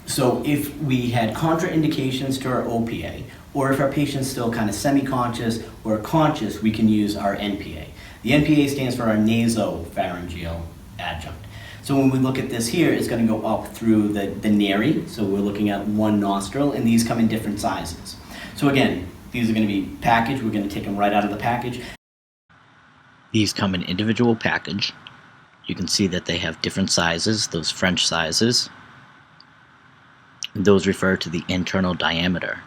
So if we had contraindications to our OPA, or if our patient's still kind of semi-conscious or conscious, we can use our NPA. The NPA stands for our nasopharyngeal adjunct. So when we look at this here, it's going to go up through the nary. So we're looking at one nostril, and these come in different sizes. So again, these are going to be packaged. We're going to take them right out of the package. These come in individual package. You can see that they have different sizes, those French sizes. And those refer to the internal diameter.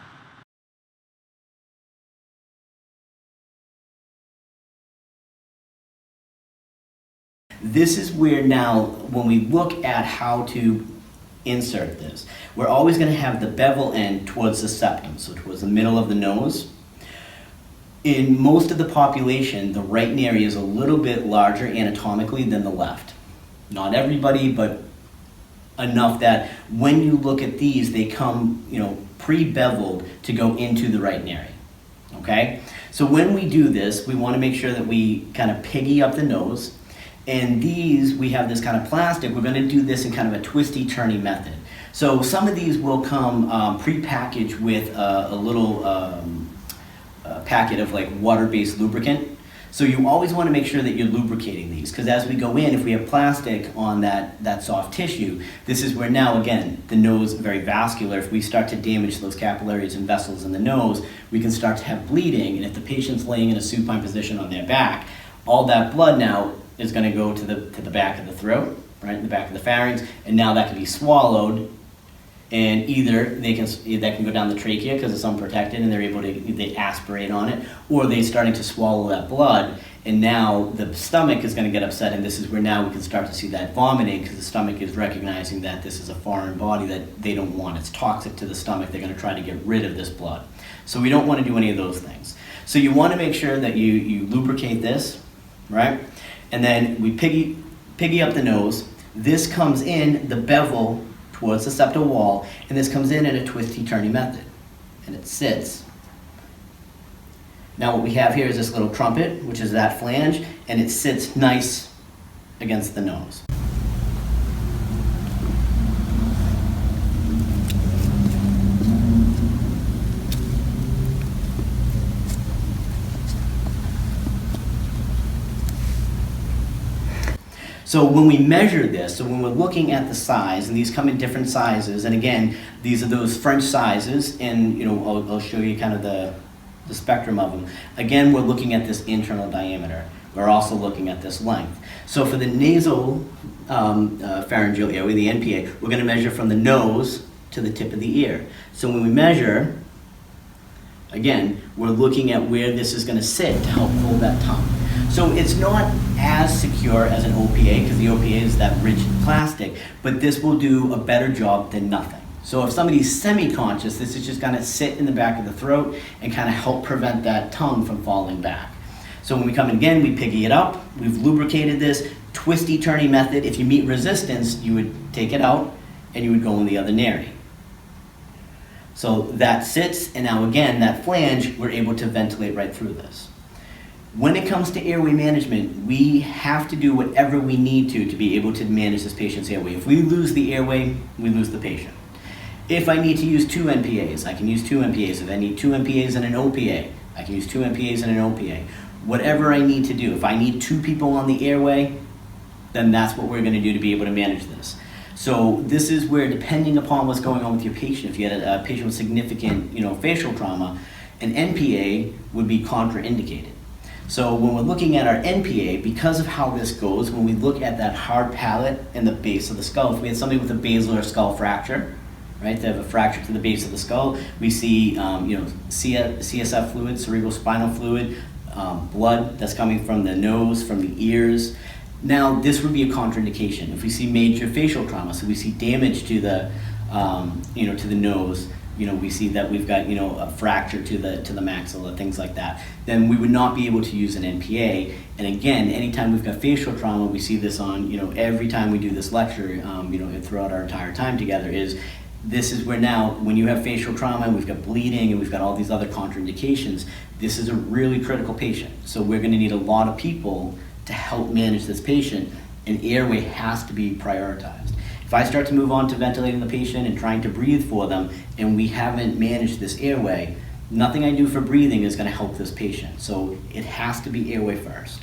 This is where now, when we look at how to insert this, we're always going to have the bevel end towards the septum, so towards the middle of the nose. In most of the population, the right nary is a little bit larger anatomically than the left. Not everybody, but enough that when you look at these, they come, pre-beveled to go into the right nary. Okay? So when we do this, we want to make sure that we kind of piggy up the nose. And these, we have this kind of plastic. We're going to do this in kind of a twisty, turny method. So some of these will come pre-packaged with a little packet of like water-based lubricant. So you always want to make sure that you're lubricating these, because as we go in, if we have plastic on that soft tissue, this is where now, again, the nose is very vascular. If we start to damage those capillaries and vessels in the nose, we can start to have bleeding. And if the patient's laying in a supine position on their back, all that blood now is going to go to the back of the throat, right, the back of the pharynx, and now that can be swallowed, and either that can go down the trachea because it's unprotected and they're able to they aspirate on it, or they're starting to swallow that blood, and now the stomach is going to get upset, and this is where now we can start to see that vomiting, because the stomach is recognizing that this is a foreign body that they don't want. It's toxic to the stomach. They're going to try to get rid of this blood. So we don't want to do any of those things. So you want to make sure that you lubricate this, right? And then we piggy up the nose. This comes in the bevel towards the septal wall, and this comes in a twisty-turny method, and it sits. Now what we have here is this little trumpet, which is that flange, and it sits nice against the nose. So when we measure this, so when we're looking at the size, and these come in different sizes, and again, these are those French sizes, and I'll show you kind of the spectrum of them. Again, we're looking at this internal diameter. We're also looking at this length. So for the nasal pharyngeal airway, the NPA, we're going to measure from the nose to the tip of the ear. So when we measure, again, we're looking at where this is going to sit to help hold that tongue. So it's not as secure as an OPA, because the OPA is that rigid plastic, but this will do a better job than nothing. So if somebody's semi-conscious, this is just going to sit in the back of the throat and kind of help prevent that tongue from falling back. So when we come in again, we piggy it up. We've lubricated this twisty-turny method. If you meet resistance, you would take it out and you would go in the other nary. So that sits, and now again, that flange, we're able to ventilate right through this. When it comes to airway management, we have to do whatever we need to be able to manage this patient's airway. If we lose the airway, we lose the patient. If I need to use 2 NPAs, I can use 2 NPAs. If I need 2 NPAs and an OPA, I can use 2 NPAs and an OPA. Whatever I need to do. If I need 2 people on the airway, then that's what we're going to do to be able to manage this. So this is where, depending upon what's going on with your patient, if you had a patient with significant facial trauma, an NPA would be contraindicated. So when we're looking at our NPA, because of how this goes, when we look at that hard palate and the base of the skull, if we had somebody with a basilar skull fracture, right, they have a fracture to the base of the skull, we see CSF fluid, cerebrospinal fluid, blood that's coming from the nose, from the ears. Now this would be a contraindication. If we see major facial trauma, so we see damage to the to the nose, we see that we've got a fracture to the maxilla, things like that, then we would not be able to use an NPA. And again, anytime we've got facial trauma, we see this on every time we do this lecture, throughout our entire time together, this is where now, when you have facial trauma and we've got bleeding and we've got all these other contraindications, this is a really critical patient. So we're going to need a lot of people to help manage this patient, and airway has to be prioritized. If I start to move on to ventilating the patient and trying to breathe for them, and we haven't managed this airway, nothing I do for breathing is going to help this patient. So it has to be airway first.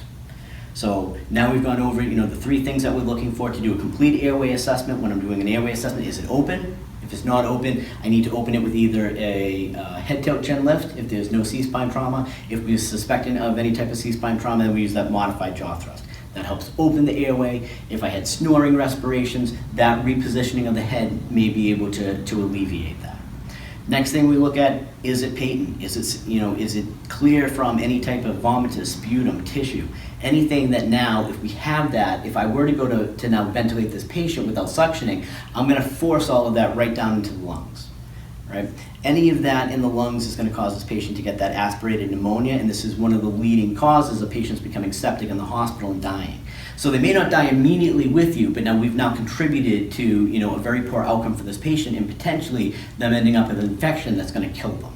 So now we've gone over, the 3 things that we're looking for to do a complete airway assessment. When I'm doing an airway assessment, is it open? If it's not open, I need to open it with either a head tilt chin lift if there's no C-spine trauma. If we're suspecting of any type of C-spine trauma, then we use that modified jaw thrust. That helps open the airway. If I had snoring respirations, that repositioning of the head may be able to alleviate that. Next thing we look at, is it patent? Is it clear from any type of vomitus, sputum, tissue? Anything that now, if we have that, if I were to go to now ventilate this patient without suctioning, I'm gonna force all of that right down into the lungs, right? Any of that in the lungs is gonna cause this patient to get that aspirated pneumonia, and this is one of the leading causes of patients becoming septic in the hospital and dying. So they may not die immediately with you, but now we've contributed to a very poor outcome for this patient, and potentially them ending up with an infection that's going to kill them.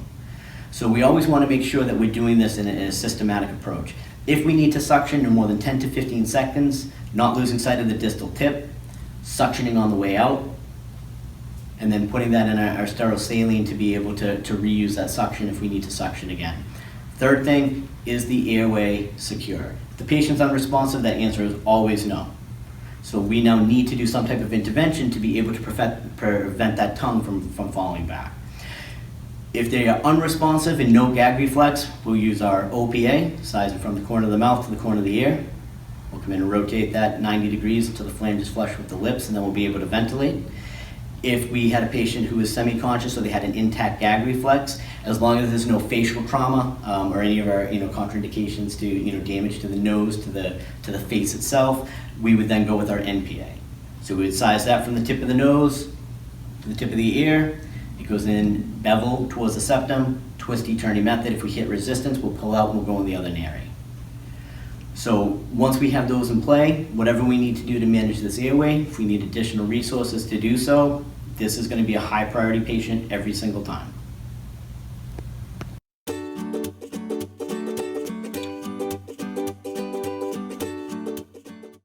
So we always want to make sure that we're doing this in a systematic approach. If we need to suction in more than 10 to 15 seconds, not losing sight of the distal tip, suctioning on the way out, and then putting that in our sterile saline to be able to reuse that suction if we need to suction again. Third thing, is the airway secure? If the patient's unresponsive, that answer is always no. So we now need to do some type of intervention to be able to prevent that tongue from falling back. If they are unresponsive and no gag reflex, we'll use our OPA, size it from the corner of the mouth to the corner of the ear. We'll come in and rotate that 90 degrees until the flange is flush with the lips, and then we'll be able to ventilate. If we had a patient who was semi-conscious, so they had an intact gag reflex, as long as there's no facial trauma or any of our contraindications to damage to the nose, to the face itself, we would then go with our NPA. So we would size that from the tip of the nose to the tip of the ear. It goes in bevel towards the septum, twisty-turny method. If we hit resistance, we'll pull out and we'll go in the other nary. So once we have those in play, whatever we need to do to manage this airway, if we need additional resources to do so, this is going to be a high priority patient every single time.